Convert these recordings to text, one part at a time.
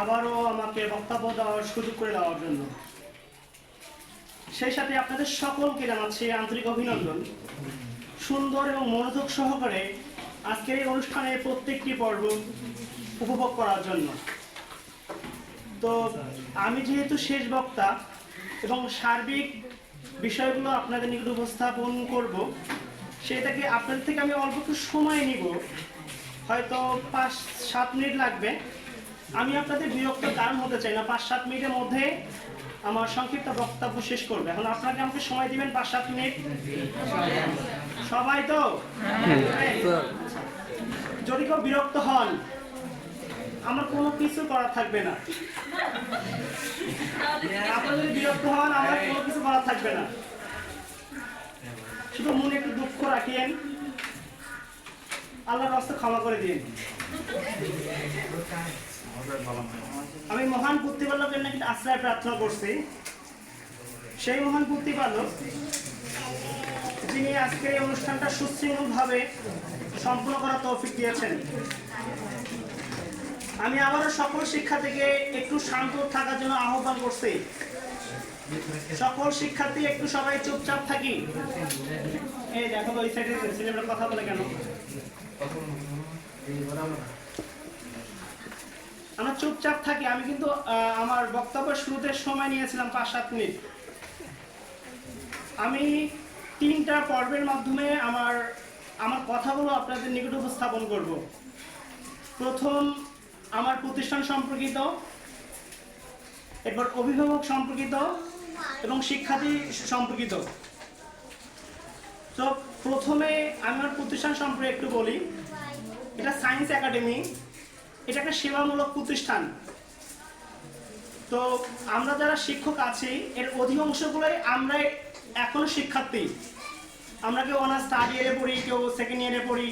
আবারও আমাকে বক্তব্য দেওয়ার সুযোগ করে দেওয়ার জন্য। সেই সাথে আপনাদের সকলকে জানাচ্ছি আন্তরিক অভিনন্দন। সুন্দর এবং মনোযোগ সহকারে আজকের এই অনুষ্ঠানের প্রত্যেকটি পর্ব উপভোগ করার জন্য। তো আমি যেহেতু শেষ বক্তা এবং সার্বিক বিষয়গুলো আপনাদের নিকট উপস্থাপন করব, সেটাকে আপনাদের থেকে আমি অল্প একটু সময় নিব, হয়তো 5-7 মিনিট লাগবে। আমি আপনাদের বিরক্ত কারণ হতে চাই না, 5-7 মিনিটের মধ্যে আমার সংক্ষিপ্ত বক্তব্য শেষ করবে। এখন আপনাকে আমাকে সময় দিবেন 5-7 মিনিট, সবাই তো? যদি কেউ বিরক্ত হন, আমার কোনো কিছু করার থাকবে না। আপনারা যদি বিরক্ত হন, আমার কোনো কিছু করার থাকবে না। শুধু মনে একটু দুঃখ রাখেন, আল্লাহর রাস্তা ক্ষমা করে দিন। আমি মহান প্রতিপালকের নাকি আশ্রয় প্রার্থনা করছি, সেই মহান প্রতিপালক যিনি আজকের এই অনুষ্ঠানটা সুশৃঙ্খলভাবে সম্পূর্ণ করার তৌফিক দিয়েছেন। আমি আবারও সকল শিক্ষার্থীকে একটু শান্ত থাকার জন্য আহ্বান করছি। সকল শিক্ষার্থী একটু সবাই চুপচাপ থাকি। এই দেখো ওই সাইডে ছেলেমেয়েরা কথা বলে কেন? আমরা চুপচাপ থাকি। আমি কিন্তু আমার বক্তব্যের শুরুতে সময় নিয়েছিলাম 5-7 মিনিট। আমি 3টা পর্বের মাধ্যমে আমার কথাগুলো আপনাদের নিকট উপস্থাপন করব। প্রথম আমার প্রতিষ্ঠান সম্পর্কিত, এরপর অভিভাবক সম্পর্কিত এবং শিক্ষার্থী সম্পর্কিত। তো প্রথমে আমার প্রতিষ্ঠান সম্পর্কে একটু বলি। এটা সায়েন্স একাডেমি, এটা একটা সেবামূলক প্রতিষ্ঠান। তো আমরা যারা শিক্ষক আছি, এর অধিকাংশগুলোই আমরা এখনো শিক্ষার্থী। আমরা কেউ অনার্স 3rd ইয়ারে পড়ি, কেউ 2nd ইয়ারে পড়ি,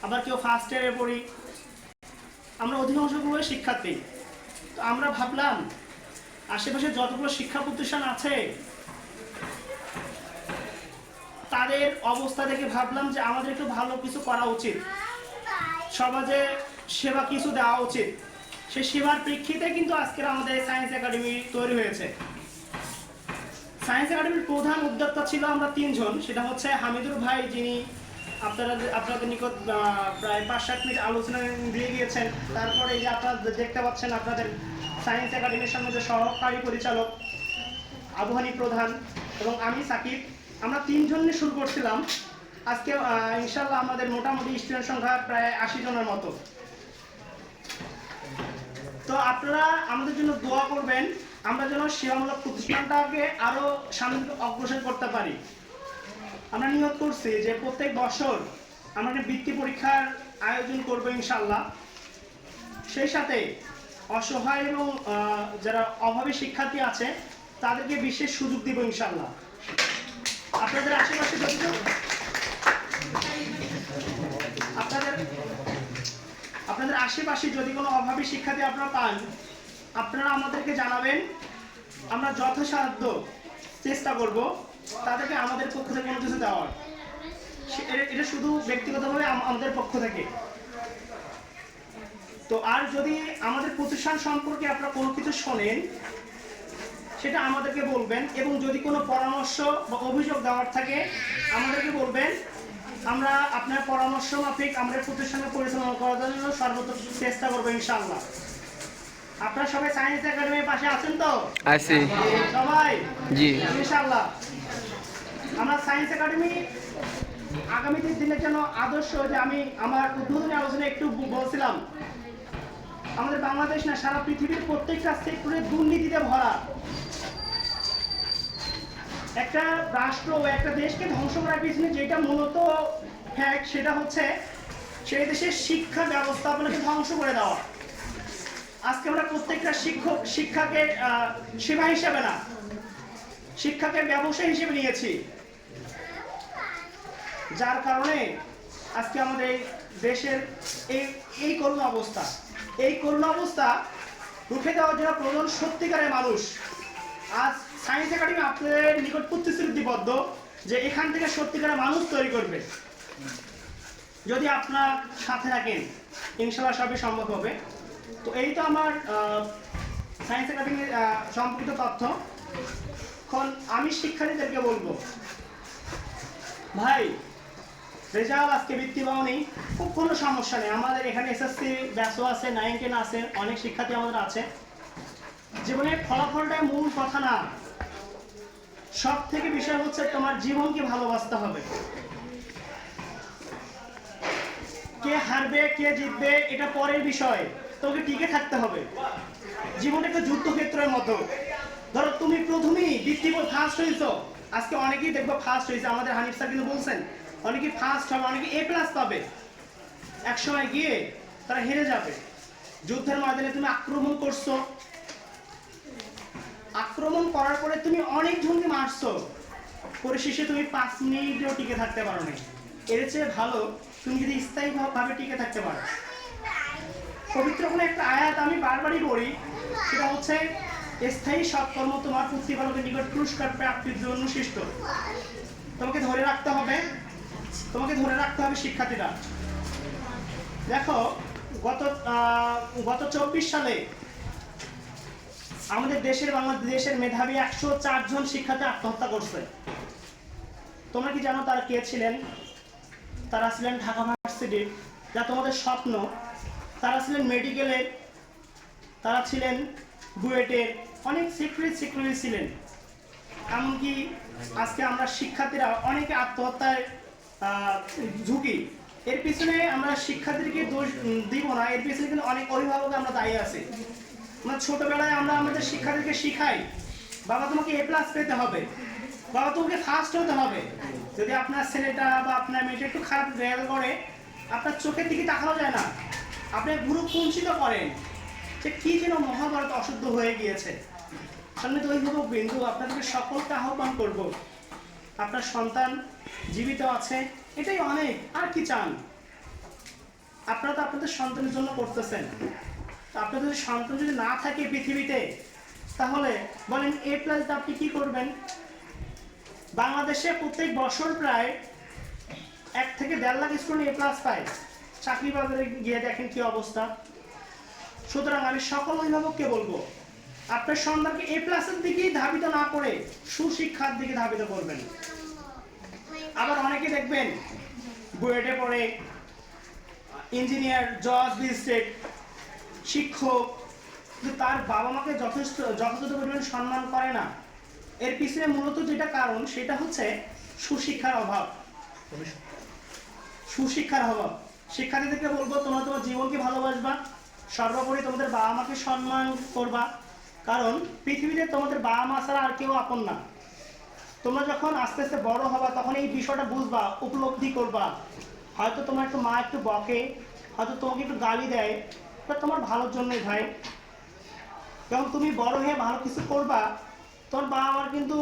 আবার কেউ 1st ইয়ারে পড়ি। আমরা অধিকাংশগুলোই শিক্ষার্থী। তো আমরা ভাবলাম আশেপাশে যতগুলো শিক্ষা প্রতিষ্ঠান আছে তাদের অবস্থা দেখে ভাবলাম যে আমাদের একটু ভালো কিছু করা উচিত, সমাজে সেবা কিছু দেওয়া উচিত। সেই সেবার প্রেক্ষিতে কিন্তু আজকের আমাদের সায়েন্স একাডেমি তৈরি হয়েছে। সায়েন্স একাডেমির প্রধান উদ্যোক্তা ছিল আমরা 3 জন। সেটা হচ্ছে হামিদুর ভাই, যিনি আপনাদের নিকট প্রায় 5-7 মিনিট আলোচনা দিয়ে গিয়েছেন। তারপরে এই যে আপনারা দেখতে পাচ্ছেন আপনাদের সায়েন্স একাডেমির সামনে যে সহকারী পরিচালক আবু হানি প্রধান এবং আমি সাকিব, আমরা 3 জন নিয়ে শুরু করছিলাম। আজকে ইনশাআল্লাহ আমাদের মোটামুটি স্টুডেন্ট সংখ্যা প্রায় 80 জনের মতো। তো আপনারা আমাদের জন্য দোয়া করবেন, আমরা যেন সেবামূলক প্রতিষ্ঠানটাকে আরো সামনে অগ্রসর করতে পারি। আমরা নিয়ত করছি যে প্রত্যেক বছর আমরা একটা বৃত্তি পরীক্ষার আয়োজন করব ইনশাআল্লাহ। সেই সাথে অসহায় এবং যারা অভাবী শিক্ষার্থী আছে তাদেরকে বিশেষ সুযোগ দিব ইনশাআল্লাহ। আপনাদের আশেপাশে যদি আপনাদের আশেপাশে যদি কোনো অভাবী শিক্ষার্থী আপনারা পান, আপনারা আমাদেরকে জানাবেন। আমরা যথাসাধ্য চেষ্টা করব তাদেরকে আমাদের পক্ষ থেকে কোনো কিছু দেওয়ার। এটা শুধু ব্যক্তিগতভাবে আমাদের পক্ষ থেকে। তো আর যদি আমাদের প্রতিষ্ঠান সম্পর্কে আপনারা কোনো কিছু শোনেন, সেটা আমাদেরকে বলবেন, এবং যদি কোনো পরামর্শ বা অভিযোগ দেওয়ার থাকে আমাদেরকে বলবেন। আমরা আপনার পরামর্শ মাফিক আমাদের প্রতিষ্ঠানকে পরিচালনা করার জন্য সর্বোচ্চ চেষ্টা করবো ইনশাআল্লাহ। আপনারা সবাই সায়েন্স একাডেমির পাশে আছেন তো? আছি সবাই, জি ইনশাআল্লাহ। আমরা সায়েন্স একাডেমি আগামী দিনের জন্য আদর্শ, যে আমি আমার উদ্বোধনী আলোচনায় একটু বলছিলাম, আমাদের বাংলাদেশ না সারা পৃথিবীর প্রত্যেকটা সেক্টরে দুর্নীতিতে ভরা। একটা রাষ্ট্র ও একটা দেশকে ধ্বংস করার পিছনে যেটা মূলত ফ্যাক্ট, সেটা হচ্ছে সেই দেশের শিক্ষা ব্যবস্থাপনাকে ধ্বংস করে দেওয়া। আজকে আমরা প্রত্যেকটা শিক্ষাকে সেবা হিসেবে না, শিক্ষাকে ব্যবসা হিসেবে নিয়েছি, যার কারণে আজকে আমাদের দেশের এই করুণ অবস্থা। এই করুণ অবস্থা রুখে দেওয়ার জন্য প্রয়োজন সত্যিকারের মানুষ। আজ সায়েন্স একাডেমি আপনাদের নিকট প্রতিশ্রুতিবদ্ধ যে এখান থেকে সত্যিকারের মানুষ তৈরি করবে। যদি আপনার সাথে থাকেন ইনশাআল্লাহ সবই সম্ভব হবে। তো এই তো আমার সায়েন্স একাডেমি সম্পর্কিত তথ্য। এখন আমি শিক্ষার্থীদেরকে বলবো, ভাই রেজাল্ট আজকে বৃত্তি পাওনি, খুব কোনো সমস্যা নেই। আমাদের এখানে এসএসসি ব্যাচও আছে, 9, 10 আছে, অনেক শিক্ষার্থী আমাদের আছে। জীবনের ফলাফলটাই মূল কথা না, সব থেকে বিষয় হচ্ছে তোমার জীবনকে ভালোবাসতে হবে। কে হারবে কে জিতবে এটা পরের বিষয়, তোকে টিকে থাকতে হবে। জীবন একটা যুদ্ধক্ষেত্রের মতো। ধরো তুমি প্রথমেই বৃত্তি ফার্স্ট হয়েছো, আজকে অনেকেই দেখবো ফার্স্ট হয়েছে, আমাদের হানিফ স্যার কিন্তু বলছেন অনেকেই ফার্স্ট হবে, অনেকে A+ পাবে, একসময় গিয়ে তারা হেরে যাবে। যুদ্ধের ময়দানে তুমি আক্রমণ করছো, আক্রমণ করার পরে তুমি অনেক জনকে মারছো, পরিশেষে তুমি 5 মিনিটও টিকে থাকতে পারো না। এর চেয়ে ভালো তুমি যদি স্থায়ীভাবে টিকে থাকতে পারো। পবিত্র কোনো একটা আয়াত আমি বারবারই পড়ি, সেটা হচ্ছে স্থায়ী সৎকর্ম তোমার প্রতিপালকের নিকট পুরস্কার প্রাপ্তির জন্য সৃষ্ট। তোমাকে ধরে রাখতে হবে, তোমাকে ধরে রাখতে হবে শিক্ষার্থীরা। দেখো গত 24 সালে আমাদের বাংলাদেশের মেধাবী 104 জন শিক্ষার্থী আত্মহত্যা করছে। তোমরা কি জানো তারা কে ছিলেন? তারা ছিলেন ঢাকা ভার্সিটির, যা তোমাদের স্বপ্ন। তারা ছিলেন মেডিকেলের, তারা ছিলেন বুয়েটের, অনেক সিকিউরিটি ছিলেন। এমনকি আজকে আমরা শিক্ষার্থীরা অনেকে আত্মহত্যায় ঝুঁকি। এর পিছনে আমরা শিক্ষার্থীদেরকে দোষ দিব না, এর পিছনে কিন্তু অনেক অভিভাবক আমরা দায়ী আছি। আমরা ছোটবেলায় আমরা আমাদের শিক্ষার্থীকে শিখাই, বাবা তোমাকে A+ পেতে হবে, বাবা তোমাকে ফার্স্ট হতে হবে। যদি আপনার ছেলেটা বা আপনার মেয়েটা একটু খারাপ রেজাল্ট করে, আপনার চোখের দিকে তাকানো যায় না, আপনি গুরু কুঞ্চিত করেন যে কি যেন মহাভারত অশুদ্ধ হয়ে গিয়েছে। সম্মানিত অভিভাবক বিন্দু, আপনাদেরকে সকলকে আহ্বান করব, আপনার সন্তান জীবিত আছে, এটাই অনেক, আর কি চান? আপনারা তো আপনাদের সন্তানের জন্য করতেছেন। আপনাদের সন্তান যদি না থাকে পৃথিবীতে, তাহলে বলেন A+ আপনি কি করবেন? বাংলাদেশে প্রত্যেক বছর প্রায় 1 থেকে 1.5 লাখ স্টুডেন্ট A+ পায়। চাকরি বাজারে গিয়ে দেখেন কি অবস্থা। সুতরাং আমি সকল অভিভাবককে বলবো, আপনার সন্তানকে A+ এর দিকেই ধাবিত না করে সুশিক্ষার দিকে ধাবিত করবেন। আবার অনেকে দেখবেন বুয়েটে পড়ে, ইঞ্জিনিয়ার, জজ, ম্যাজিস্ট্রেট, শিক্ষক, কিন্তু তার বাবা মাকে যথাযথ পরিমাণ সম্মান করে না। এর পিছনে মূলত যেটা কারণ, সেটা হচ্ছে সুশিক্ষার অভাব। সুশিক্ষার অভাব। শিক্ষার্থীদেরকে বলবো, তোমরা তোমার জীবনকে ভালোবাসবা, সর্বোপরি তোমাদের বাবা মাকে সম্মান করবা, কারণ পৃথিবীতে তোমাদের বাবা মা ছাড়া আর কেউ আপন না। তোমরা যখন আস্তে আস্তে বড় হবা, তখন এই বিষয়টা বুঝবা, উপলব্ধি করবা। হয়তো তোমার একটু মা একটু বকে, হয়তো তোমাকে একটু গালি দেয়, এটা তোমার ভালোর জন্যই ভাই। যখন তুমি বড় হয়ে ভালো কিছু করবা, তোমার বাবা মার কিন্তু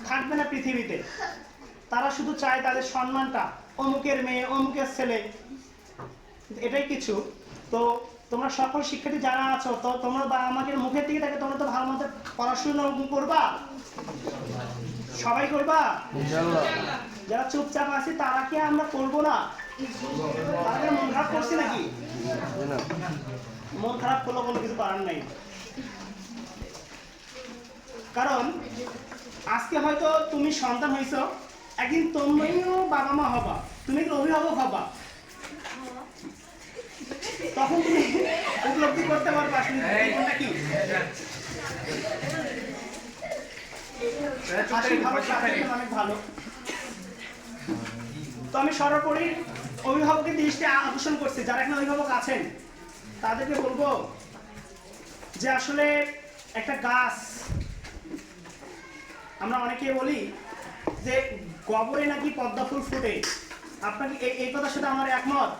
থাকবে না পৃথিবীতে। তারা শুধু চায় তাদের সম্মানটা, অমুকের মেয়ে, অমুকের ছেলে, এটাই কিছু। তো তোমরা সকল শিক্ষার্থী যারা আছো, তো তোমরা বাবা মাকে মুখের দিকে থাকে, তোমরা তো ভালো মতো পড়াশোনা করবা, সবাই করবা। যারা চুপচাপ আছি তারা কি আমরা করবো না? তারা মন খারাপ করছে নাকি? মন খারাপ করলে কোনো কিছু করার নাই। কারণ আজকে হয়তো তুমি সন্তান হইছো, একদিন তুমিও বাবা মা হবা, তুমি অভিভাবক হবা, তখন তুমি উপলব্ধি করতে পারবা জীবনটা কি। অনেক ভালো। তো আমি সর্বোপরি অভিভাবকের দৃষ্টি আকর্ষণ করছি, যারা এখানে অভিভাবক আছেন তাদেরকে বলবো যে আসলে একটা গাছ, আমরা অনেকে বলি যে গোবরে নাকি পদ্মা ফুল ফুটে। আপনাকে এই কথার সাথে আমার একমত।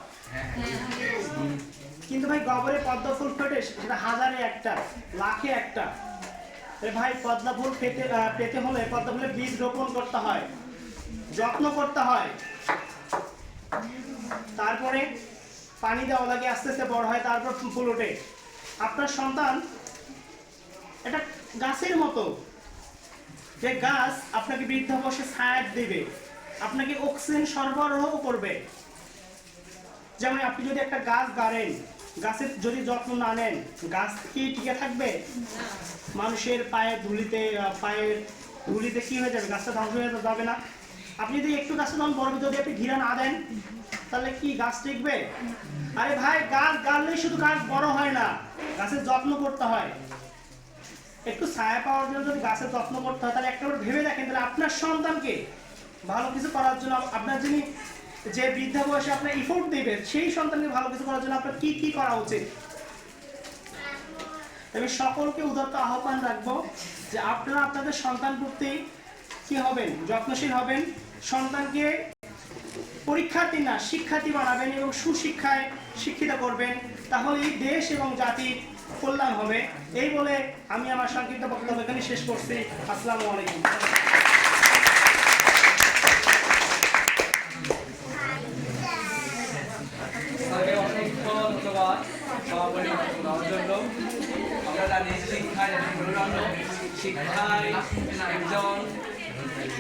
কিন্তু ভাই গোবরে পদ্মা ফুল ফোটে সেটা হাজারে একটা, লাখে একটা। ভাই পদ্মা ফুল পেতে হলে পদ্মা ফুলের বীজ রোপণ করতে হয়, যত্ন করতে হয়, তারপরে পানি দেওয়া লাগে, আস্তে আস্তে বড় হয়, তারপর ফুল ওঠে। আপনার সন্তান এটা গাছের মতো, যে গাছ আপনাকে বৃদ্ধাবস্থে ছায়া দিবে, আপনাকে অক্সিজেন সরবরাহ করবে। যেমন আপনি যদি একটা গাছ গাড়েন, গাছের যদি যত্ন না নেন গাছ কি টিকে থাকবে? মানুষের পায়ের ধুলিতে কি হয়ে যাবে? গাছটা ধ্বংস হয়ে যাবে না? আপনি যদি একটু গাছটা যখন বড় যদি আপনি ঘিরা না দেন তাহলে কি গাছ টিকবে? আরে ভাই, গাছ গাড়লেই শুধু গাছ বড় হয় না, গাছের যত্ন করতে হয়। একটু ছায়া পাওয়ার জন্য যদি গাছের যত্ন করতে হয় তাহলে একটাবার ভেবে দেখেন, তাহলে আপনার সন্তানকে ভালো কিছু করার জন্য আপনার যিনি যে বৃদ্ধা বয়সে আপনার ইফোর্ট দেবেন সেই সন্তানকে ভালো কিছু করার জন্য আপনার কি কি করা উচিত। আমি সকলকে উদাত্ত আহ্বান রাখবো যে আপনারা আপনাদের সন্তান প্রতি কি হবেন, যত্নশীল হবেন, সন্তানকে পরীক্ষার্থী না শিক্ষার্থী বানাবেন এবং সুশিক্ষায় শিক্ষিত করবেন, তাহলেই দেশ এবং জাতির কল্যাণ হবে। এই বলে আমি আমার সংক্ষিপ্ত বক্তব্য এখানে শেষ করছি। আসসালামু আলাইকুম। অসংখ্য ধন্যবাদ সভাপতি হওয়ার জন্য। আমরা জানি শিক্ষায় একজন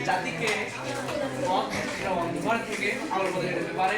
জাতিকে অন্ধকার থেকে আলোর পথে যেতে পারে।